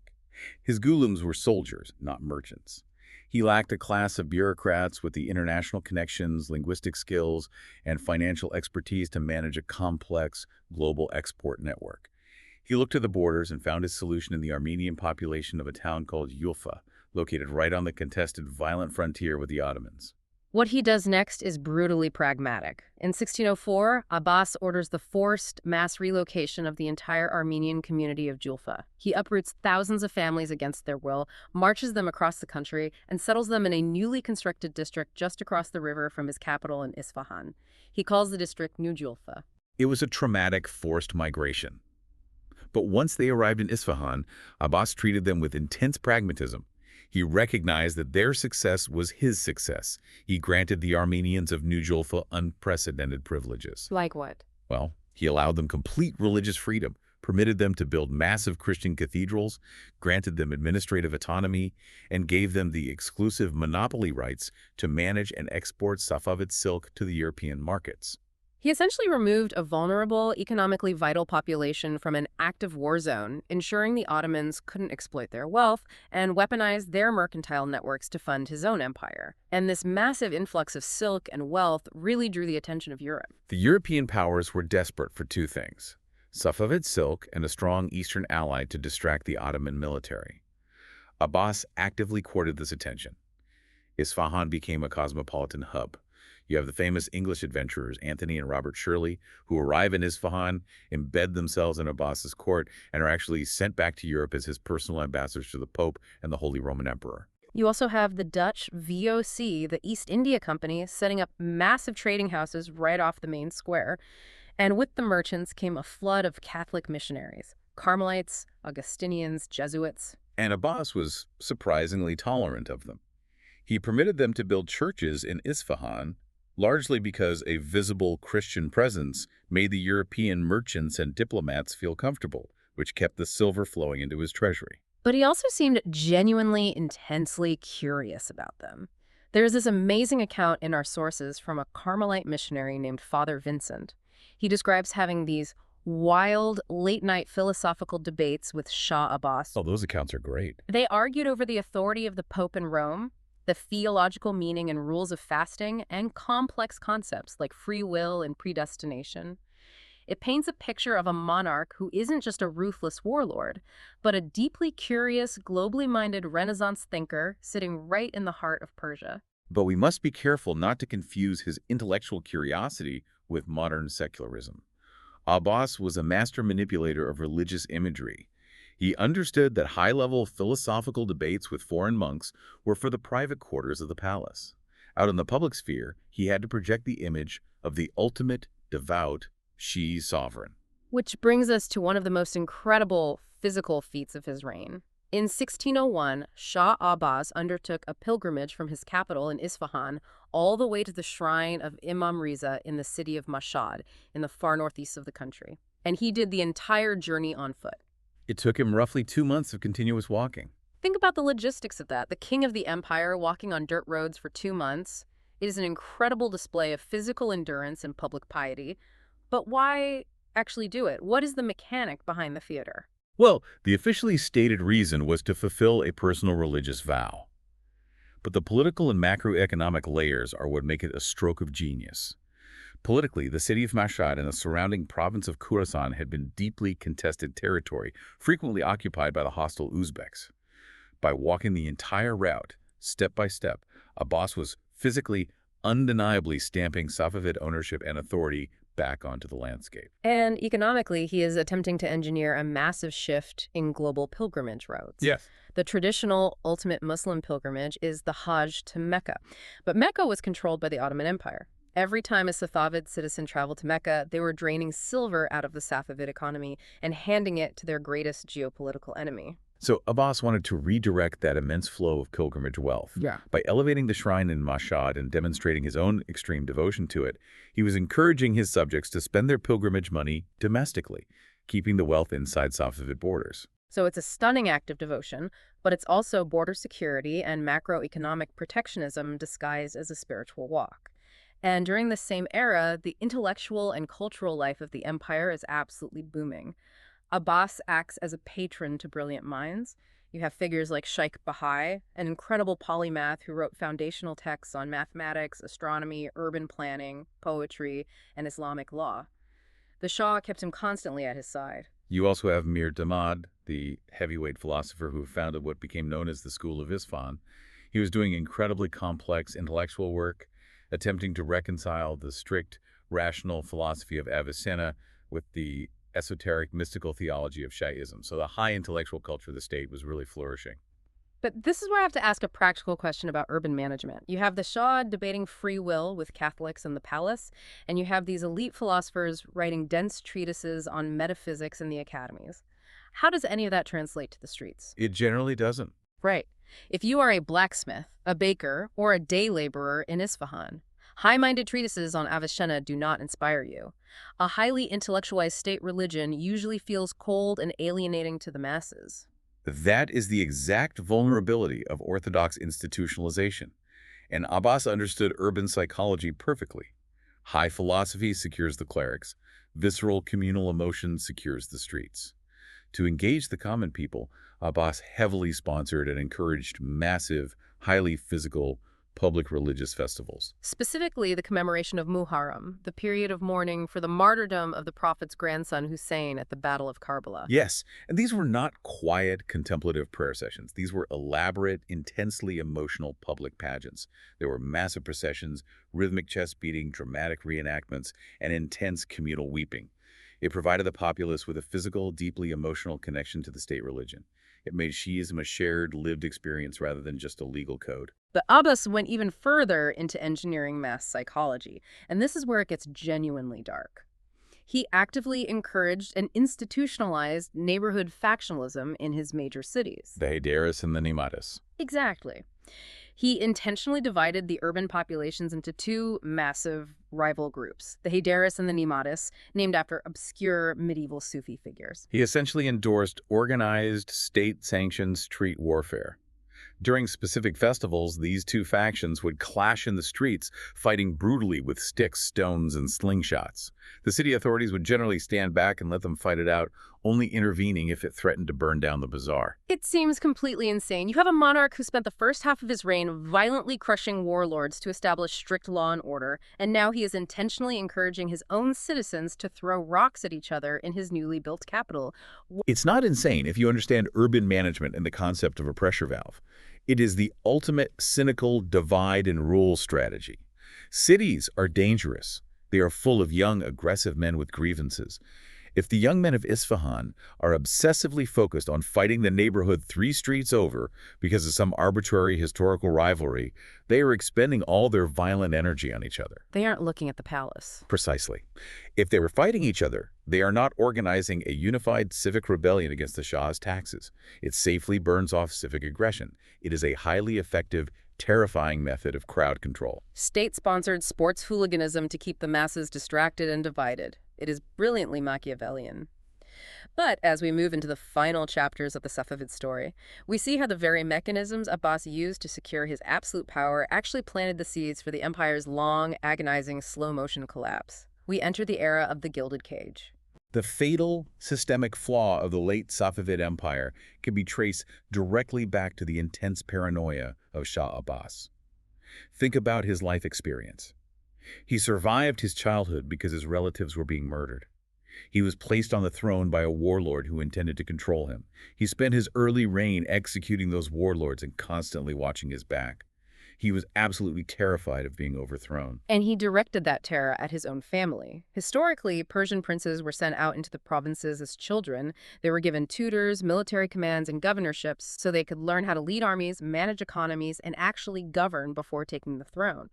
His ghulams were soldiers, not merchants. He lacked a class of bureaucrats with the international connections, linguistic skills, and financial expertise to manage a complex global export network. He looked to the borders and found his solution in the Armenian population of a town called Julfa, located right on the contested violent frontier with the Ottomans. What he does next is brutally pragmatic. In 1604, Abbas orders the forced mass relocation of the entire Armenian community of Julfa. He uproots thousands of families against their will, marches them across the country, and settles them in a newly constructed district just across the river from his capital in Isfahan. He calls the district New Julfa. It was a traumatic, forced migration. But once they arrived in Isfahan, Abbas treated them with intense pragmatism. He recognized that their success was his success. He granted the Armenians of New Julfa unprecedented privileges. Like what? Well, he allowed them complete religious freedom, permitted them to build massive Christian cathedrals, granted them administrative autonomy, and gave them the exclusive monopoly rights to manage and export Safavid silk to the European markets. He essentially removed a vulnerable, economically vital population from an active war zone, ensuring the Ottomans couldn't exploit their wealth and weaponized their mercantile networks to fund his own empire. And this massive influx of silk and wealth really drew the attention of Europe. The European powers were desperate for two things: Safavid silk and a strong Eastern ally to distract the Ottoman military. Abbas actively courted this attention. Isfahan became a cosmopolitan hub. You have the famous English adventurers Anthony and Robert Shirley, who arrive in Isfahan, embed themselves in Abbas's court, and are actually sent back to Europe as his personal ambassadors to the Pope and the Holy Roman Emperor. You also have the Dutch VOC, the East India Company, setting up massive trading houses right off the main square. And with the merchants came a flood of Catholic missionaries: Carmelites, Augustinians, Jesuits. And Abbas was surprisingly tolerant of them. He permitted them to build churches in Isfahan, largely because a visible Christian presence made the European merchants and diplomats feel comfortable, which kept the silver flowing into his treasury. But he also seemed genuinely, intensely curious about them. There's this amazing account in our sources from a Carmelite missionary named Father Vincent. He describes having these wild, late-night philosophical debates with Shah Abbas. Oh, those accounts are great. They argued over the authority of the Pope in Rome, the theological meaning and rules of fasting, and complex concepts like free will and predestination. It paints a picture of a monarch who isn't just a ruthless warlord, but a deeply curious, globally minded Renaissance thinker sitting right in the heart of Persia. But we must be careful not to confuse his intellectual curiosity with modern secularism. Abbas was a master manipulator of religious imagery. He understood that high-level philosophical debates with foreign monks were for the private quarters of the palace. Out in the public sphere, he had to project the image of the ultimate, devout Shi'i sovereign. Which brings us to one of the most incredible physical feats of his reign. In 1601, Shah Abbas undertook a pilgrimage from his capital in Isfahan all the way to the shrine of Imam Riza in the city of Mashhad in the far northeast of the country. And he did the entire journey on foot. It took him roughly 2 months of continuous walking. Think about the logistics of that. The king of the empire walking on dirt roads for 2 months. It is an incredible display of physical endurance and public piety. But why actually do it? What is the mechanic behind the theater? Well, the officially stated reason was to fulfill a personal religious vow. But the political and macroeconomic layers are what make it a stroke of genius. Politically, the city of Mashhad and the surrounding province of Khorasan had been deeply contested territory, frequently occupied by the hostile Uzbeks. By walking the entire route, step by step, Abbas was physically, undeniably stamping Safavid ownership and authority back onto the landscape. And economically, he is attempting to engineer a massive shift in global pilgrimage routes. Yes. The traditional ultimate Muslim pilgrimage is the Hajj to Mecca. But Mecca was controlled by the Ottoman Empire. Every time a Safavid citizen traveled to Mecca, they were draining silver out of the Safavid economy and handing it to their greatest geopolitical enemy. So Abbas wanted to redirect that immense flow of pilgrimage wealth. By elevating the shrine in Mashhad and demonstrating his own extreme devotion to it, he was encouraging his subjects to spend their pilgrimage money domestically, keeping the wealth inside Safavid borders. So it's a stunning act of devotion, but it's also border security and macroeconomic protectionism disguised as a spiritual walk. And during the same era, the intellectual and cultural life of the empire is absolutely booming. Abbas acts as a patron to brilliant minds. You have figures like Sheikh Bahá'í, an incredible polymath who wrote foundational texts on mathematics, astronomy, urban planning, poetry, and Islamic law. The Shah kept him constantly at his side. You also have Mir Damad, the heavyweight philosopher who founded what became known as the School of Isfahan. He was doing incredibly complex intellectual work, attempting to reconcile the strict, rational philosophy of Avicenna with the esoteric, mystical theology of Shi'ism. So the high intellectual culture of the state was really flourishing. But this is where I have to ask a practical question about urban management. You have the Shah debating free will with Catholics in the palace, and you have these elite philosophers writing dense treatises on metaphysics in the academies. How does any of that translate to the streets? It generally doesn't. Right. If you are a blacksmith, a baker, or a day laborer in Isfahan, high-minded treatises on Avicenna do not inspire you. A highly intellectualized state religion usually feels cold and alienating to the masses. That is the exact vulnerability of Orthodox institutionalization. And ʿAbbās understood urban psychology perfectly. High philosophy secures the clerics. Visceral communal emotion secures the streets. To engage the common people, ʿAbbās heavily sponsored and encouraged massive, highly physical, public religious festivals. Specifically, the commemoration of Muharram, the period of mourning for the martyrdom of the Prophet's grandson Hussein at the Battle of Karbala. Yes, and these were not quiet, contemplative prayer sessions. These were elaborate, intensely emotional public pageants. There were massive processions, rhythmic chest beating, dramatic reenactments, and intense communal weeping. It provided the populace with a physical, deeply emotional connection to the state religion. It made Shi'ism a shared, lived experience rather than just a legal code. But ʿAbbās went even further into engineering mass psychology, and this is where it gets genuinely dark. He actively encouraged and institutionalized neighborhood factionalism in his major cities. The Haydaris and the Nimatas. Exactly. He intentionally divided the urban populations into two massive rival groups, the Haydaris and the Nimatas, named after obscure medieval Sufi figures. He essentially endorsed organized, state-sanctioned street warfare. During specific festivals, these two factions would clash in the streets, fighting brutally with sticks, stones, and slingshots. The city authorities would generally stand back and let them fight it out, only intervening if it threatened to burn down the bazaar. It seems completely insane. You have a monarch who spent the first half of his reign violently crushing warlords to establish strict law and order, and now he is intentionally encouraging his own citizens to throw rocks at each other in his newly built capital. It's not insane if you understand urban management and the concept of a pressure valve. It is the ultimate cynical divide and rule strategy. Cities are dangerous. They are full of young, aggressive men with grievances. If the young men of Isfahan are obsessively focused on fighting the neighborhood 3 streets over because of some arbitrary historical rivalry, they are expending all their violent energy on each other. They aren't looking at the palace. Precisely. If they were fighting each other, they are not organizing a unified civic rebellion against the Shah's taxes. It safely burns off civic aggression. It is a highly effective, terrifying method of crowd control. State-sponsored sports hooliganism to keep the masses distracted and divided. It is brilliantly Machiavellian. But as we move into the final chapters of the Safavid story, we see how the very mechanisms ʿAbbās used to secure his absolute power actually planted the seeds for the empire's long, agonizing, slow-motion collapse. We enter the era of the Gilded Cage. The fatal systemic flaw of the late Safavid Empire can be traced directly back to the intense paranoia of Shah Abbās. Think about his life experience. He survived his childhood because his relatives were being murdered. He was placed on the throne by a warlord who intended to control him. He spent his early reign executing those warlords and constantly watching his back. He was absolutely terrified of being overthrown. And he directed that terror at his own family. Historically, Persian princes were sent out into the provinces as children. They were given tutors, military commands, and governorships so they could learn how to lead armies, manage economies, and actually govern before taking the throne.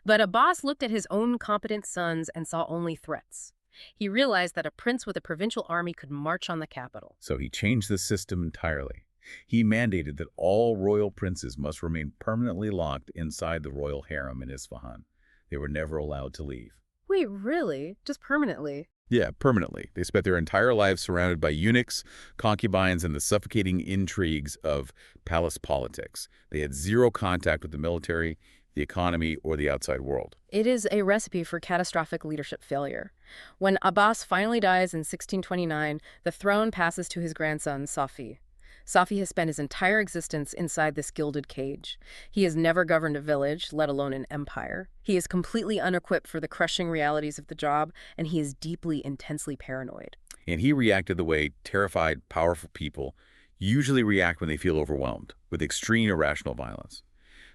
But Abbās looked at his own competent sons and saw only threats. He realized that a prince with a provincial army could march on the capital. So he changed the system entirely. He mandated that all royal princes must remain permanently locked inside the royal harem in Isfahan. They were never allowed to leave. Wait, really? Just permanently? Yeah, permanently. They spent their entire lives surrounded by eunuchs, concubines, and the suffocating intrigues of palace politics. They had zero contact with the military, the economy, or the outside world. It is a recipe for catastrophic leadership failure. When Abbās finally dies in 1629, the throne passes to his grandson, Safi. Safi has spent his entire existence inside this gilded cage. He has never governed a village, let alone an empire. He is completely unequipped for the crushing realities of the job, and he is deeply, intensely paranoid. And he reacted the way terrified, powerful people usually react when they feel overwhelmed, with extreme irrational violence.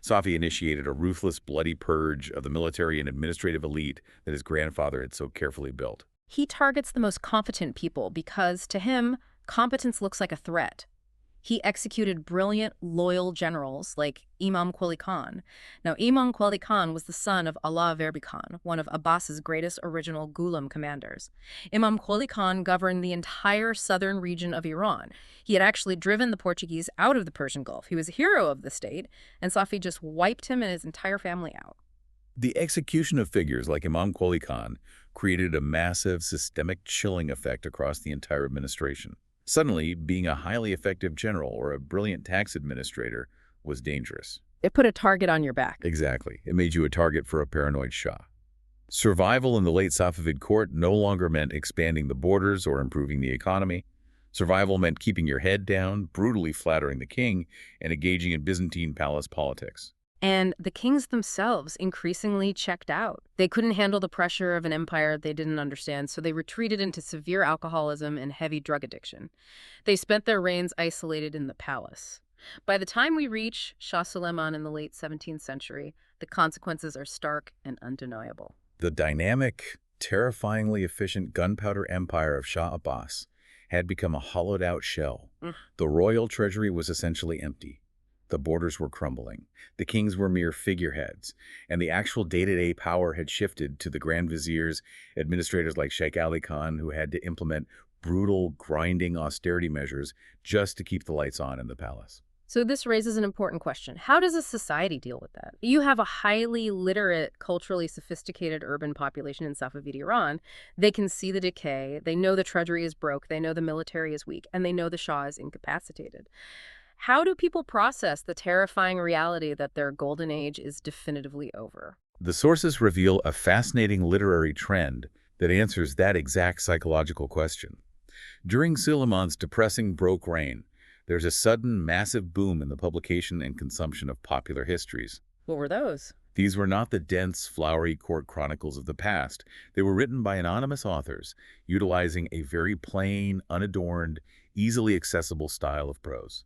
Safi initiated a ruthless, bloody purge of the military and administrative elite that his grandfather had so carefully built. He targets the most competent people because, to him, competence looks like a threat. He executed brilliant, loyal generals like Imam Quli Khan. Now, Imam Quli Khan was the son of Allah Verbi Khan, one of Abbas's greatest original Ghulam commanders. Imam Quli Khan governed the entire southern region of Iran. He had actually driven the Portuguese out of the Persian Gulf. He was a hero of the state, and Safi just wiped him and his entire family out. The execution of figures like Imam Quli Khan created a massive systemic chilling effect across the entire administration. Suddenly, being a highly effective general or a brilliant tax administrator was dangerous. It put a target on your back. Exactly. It made you a target for a paranoid Shah. Survival in the late Safavid court no longer meant expanding the borders or improving the economy. Survival meant keeping your head down, brutally flattering the king, and engaging in Byzantine palace politics. And the kings themselves increasingly checked out. They couldn't handle the pressure of an empire they didn't understand, so they retreated into severe alcoholism and heavy drug addiction. They spent their reigns isolated in the palace. By the time we reach Shah Suleiman in the late 17th century, the consequences are stark and undeniable. The dynamic, terrifyingly efficient gunpowder empire of Shah Abbās had become a hollowed-out shell. The royal treasury was essentially empty. The borders were crumbling. The kings were mere figureheads, and the actual day-to-day power had shifted to the grand viziers, administrators like Sheikh Ali Khan, who had to implement brutal, grinding austerity measures just to keep the lights on in the palace. So this raises an important question. How does a society deal with that? You have a highly literate, culturally sophisticated urban population in Safavid Iran. They can see the decay. They know the treasury is broke. They know the military is weak. And they know the Shah is incapacitated. How do people process the terrifying reality that their golden age is definitively over? The sources reveal a fascinating literary trend that answers that exact psychological question. During Suleiman's depressing Baroque reign, there's a sudden, massive boom in the publication and consumption of popular histories. What were those? These were not the dense, flowery court chronicles of the past. They were written by anonymous authors, utilizing a very plain, unadorned, easily accessible style of prose.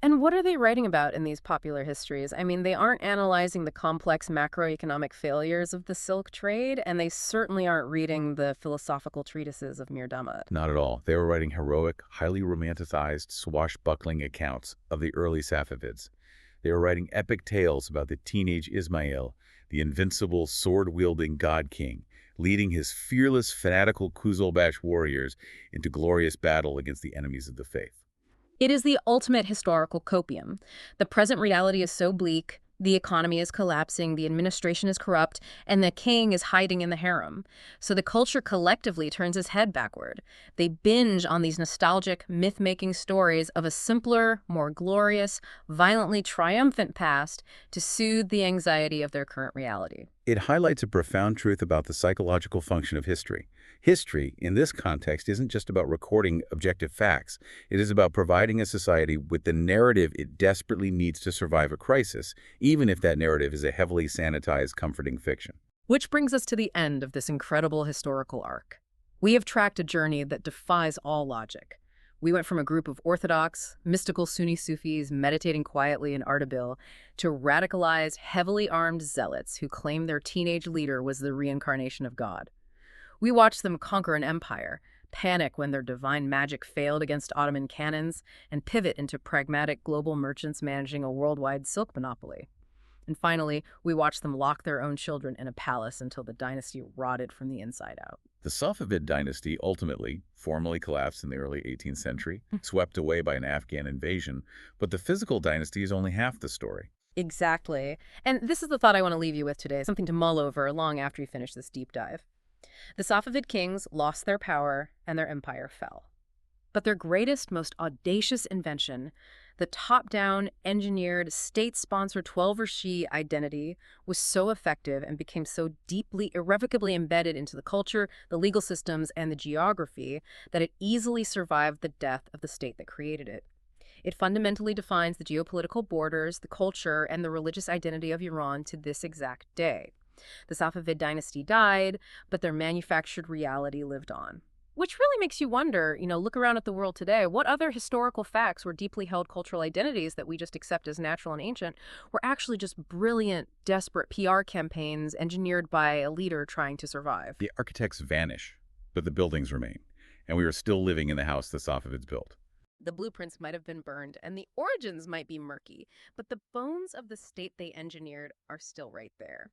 And what are they writing about in these popular histories? I mean, they aren't analyzing the complex macroeconomic failures of the silk trade, and they certainly aren't reading the philosophical treatises of Mir Damad. Not at all. They were writing heroic, highly romanticized, swashbuckling accounts of the early Safavids. They were writing epic tales about the teenage Ismāʿīl, the invincible, sword-wielding god king, leading his fearless, fanatical Qizilbāsh warriors into glorious battle against the enemies of the faith. It is the ultimate historical copium. The present reality is so bleak, the economy is collapsing, the administration is corrupt, and the king is hiding in the harem. So the culture collectively turns its head backward. They binge on these nostalgic, myth-making stories of a simpler, more glorious, violently triumphant past to soothe the anxiety of their current reality. It highlights a profound truth about the psychological function of history. History, in this context, isn't just about recording objective facts. It is about providing a society with the narrative it desperately needs to survive a crisis, even if that narrative is a heavily sanitized, comforting fiction. Which brings us to the end of this incredible historical arc. We have tracked a journey that defies all logic. We went from a group of orthodox, mystical Sunni Sufis meditating quietly in Ardabīl to radicalized, heavily armed zealots who claimed their teenage leader was the reincarnation of God. We watched them conquer an empire, panic when their divine magic failed against Ottoman cannons, and pivot into pragmatic global merchants managing a worldwide silk monopoly. And finally, we watched them lock their own children in a palace until the dynasty rotted from the inside out. The Safavid dynasty ultimately, formally collapsed in the early 18th century, swept away by an Afghan invasion, but the physical dynasty is only half the story. Exactly. And this is the thought I want to leave you with today, something to mull over long after you finish this deep dive. The Safavid kings lost their power and their empire fell. But their greatest, most audacious invention, the top-down, engineered, state-sponsored Twelver Shiʿite identity, was so effective and became so deeply, irrevocably embedded into the culture, the legal systems, and the geography that it easily survived the death of the state that created it. It fundamentally defines the geopolitical borders, the culture, and the religious identity of Iran to this exact day. The Safavid dynasty died, but their manufactured reality lived on. Which really makes you wonder, look around at the world today, what other historical facts or deeply held cultural identities that we just accept as natural and ancient were actually just brilliant, desperate PR campaigns engineered by a leader trying to survive? The architects vanish, but the buildings remain, and we are still living in the house the Safavids built. The blueprints might have been burned and the origins might be murky, but the bones of the state they engineered are still right there.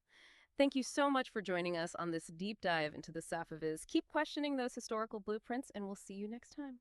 Thank you so much for joining us on this deep dive into the Safavids. Keep questioning those historical blueprints, and we'll see you next time.